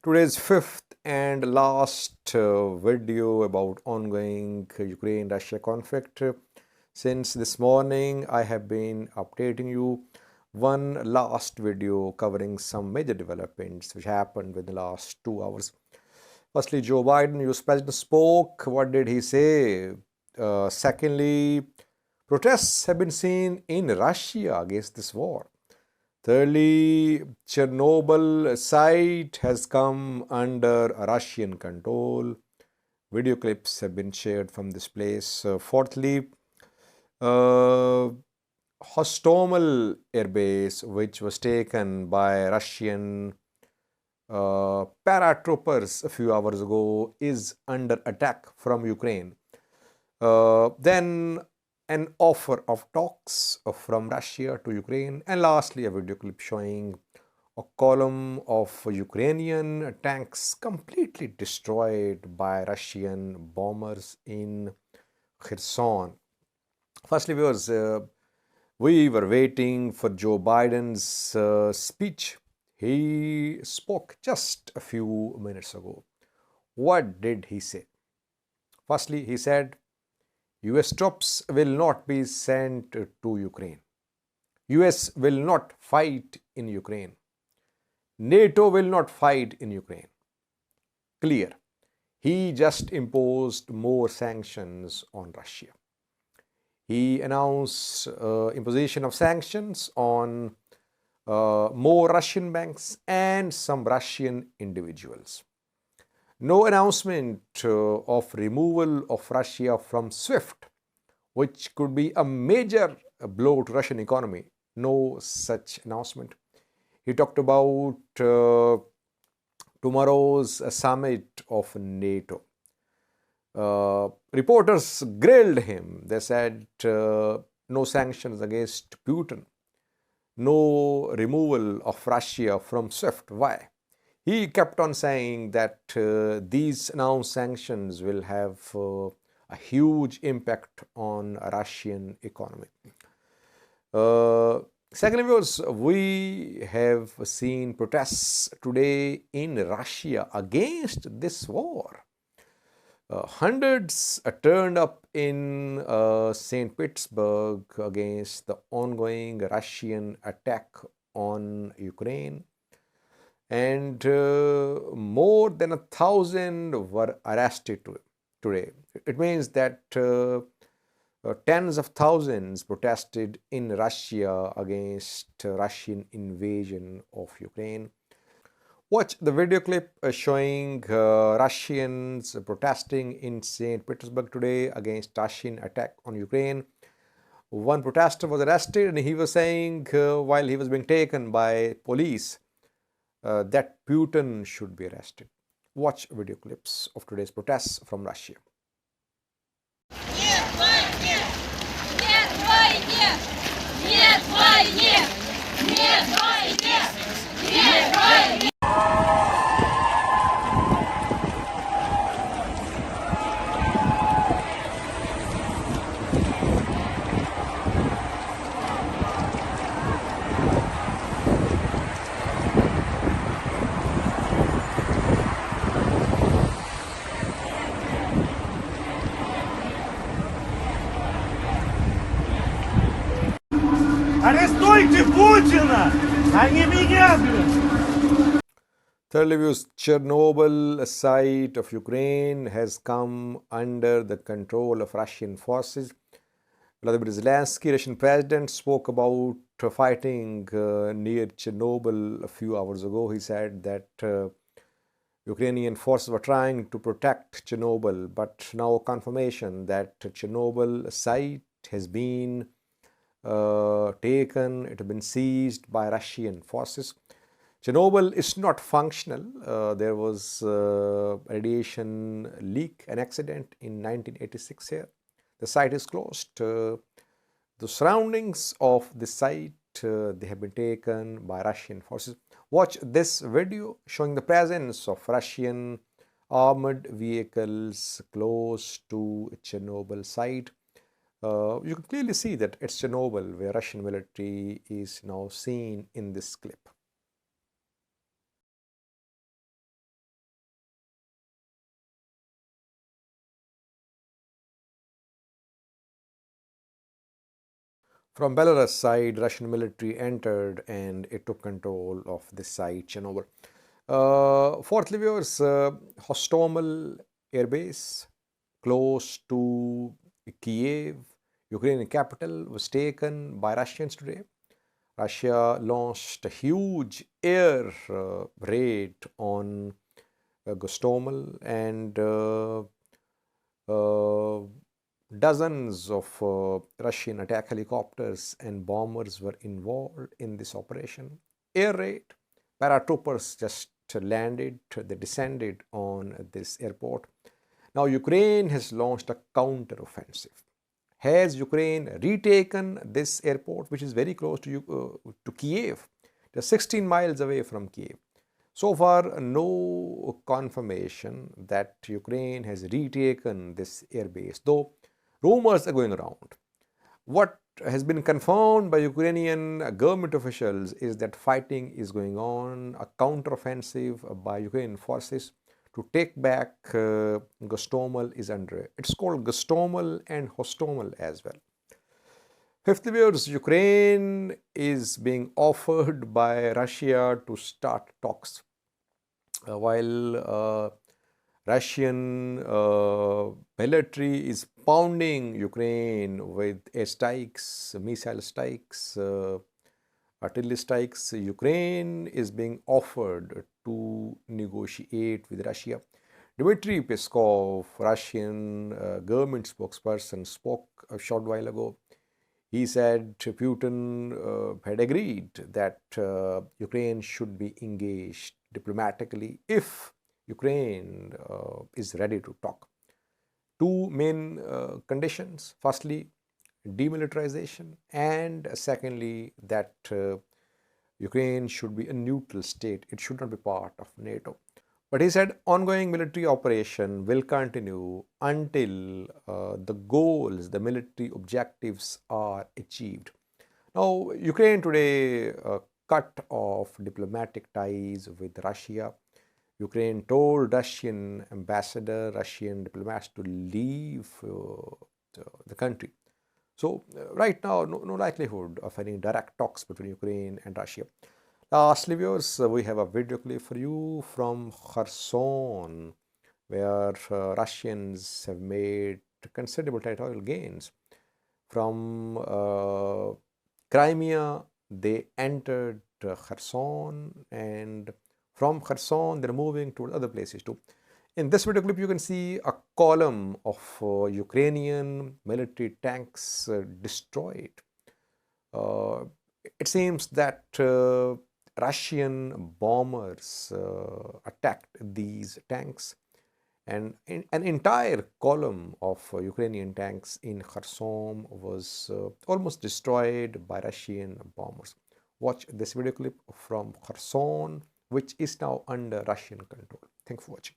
Today's fifth and last video about ongoing Ukraine-Russia conflict. Since this morning, I have been updating you one last video covering some major developments which happened within the last 2 hours. Firstly, Joe Biden, US President, spoke. What did he say? Secondly, protests have been seen in Russia against this war. Thirdly, Chernobyl site has come under Russian control. Video clips have been shared from this place. Fourthly, Hostomel airbase, which was taken by Russian paratroopers a few hours ago, is under attack from Ukraine. Then an offer of talks from Russia to Ukraine, and lastly a video clip showing a column of Ukrainian tanks completely destroyed by Russian bombers in Kherson. Firstly, viewers, we were waiting for Joe Biden's speech. He spoke just a few minutes ago. What did he say? Firstly, he said, US troops will not be sent to Ukraine. US will not fight in Ukraine. NATO will not fight in Ukraine. Clear. He just imposed more sanctions on Russia. He announced imposition of sanctions on more Russian banks and some Russian individuals. No announcement of removal of Russia from SWIFT, which could be a major blow to Russian economy. No such announcement. He talked about tomorrow's summit of NATO. Reporters grilled him. They said no sanctions against Putin, no removal of Russia from SWIFT. Why? He kept on saying that these announced sanctions will have a huge impact on Russian economy. Secondly, viewers, we have seen protests today in Russia against this war. Hundreds turned up in St. Petersburg against the ongoing Russian attack on Ukraine. And more than 1,000 were arrested today. It means that tens of thousands protested in Russia against Russian invasion of Ukraine. Watch the video clip showing Russians protesting in St. Petersburg today against Russian attack on Ukraine. One protester was arrested and he was saying while he was being taken by police that Putin should be arrested. Watch video clips of today's protests from Russia. Нет войне! Нет войне! Нет войне! Нет войне! Нет войне! Арестуйте Путина, а не меня, блин! Thirdly, views, Chernobyl site of Ukraine has come under the control of Russian forces. Vladimir Zelensky, Russian president, spoke about fighting near Chernobyl a few hours ago. He said that Ukrainian forces were trying to protect Chernobyl, but now confirmation that Chernobyl site has been taken, it has been seized by Russian forces. Chernobyl is not functional. There was radiation leak, an accident in 1986 here. The site is closed. The surroundings of the site, they have been taken by Russian forces. Watch this video showing the presence of Russian armored vehicles close to Chernobyl site. You can clearly see that it's Chernobyl where Russian military is now seen in this clip. From Belarus side, Russian military entered and it took control of this site, Chernobyl. Fourthly, viewers, Hostomel Air Base, close to Kiev, Ukrainian capital, was taken by Russians today. Russia launched a huge air raid on Gostomel, and uh, dozens of Russian attack helicopters and bombers were involved in this operation. Air raid, paratroopers just landed, they descended on this airport. Now, Ukraine has launched a counter-offensive. Has Ukraine retaken this airport, which is very close to Kiev? Just 16 miles away from Kiev. So far, no confirmation that Ukraine has retaken this airbase, though rumors are going around. What has been confirmed by Ukrainian government officials is that fighting is going on, a counteroffensive by Ukrainian forces to take back Gostomel is under. It's called Gostomel and Hostomel as well. Fifth, viewers, Ukraine is being offered by Russia to start talks. While Russian military is pounding Ukraine with airstrikes, missile strikes, artillery strikes, Ukraine is being offered to negotiate with Russia. Dmitry Peskov, Russian government spokesperson, spoke a short while ago. He said Putin had agreed that Ukraine should be engaged diplomatically if Ukraine is ready to talk. Two main conditions. Firstly, demilitarization, and secondly, that Ukraine should be a neutral state. It should not be part of NATO. But he said ongoing military operation will continue until the goals, the military objectives are achieved. Now, Ukraine today cut off diplomatic ties with Russia. Ukraine told Russian ambassador, Russian diplomats to leave the country. So right now, no likelihood of any direct talks between Ukraine and Russia. Lastly, viewers, we have a video clip for you from Kherson, where Russians have made considerable territorial gains. From Crimea, they entered Kherson, and from Kherson, they're moving to other places too. In this video clip, you can see a column of Ukrainian military tanks destroyed. It seems that Russian bombers attacked these tanks, and an entire column of Ukrainian tanks in Kherson was almost destroyed by Russian bombers. Watch this video clip from Kherson, which is now under Russian control. Thanks for watching.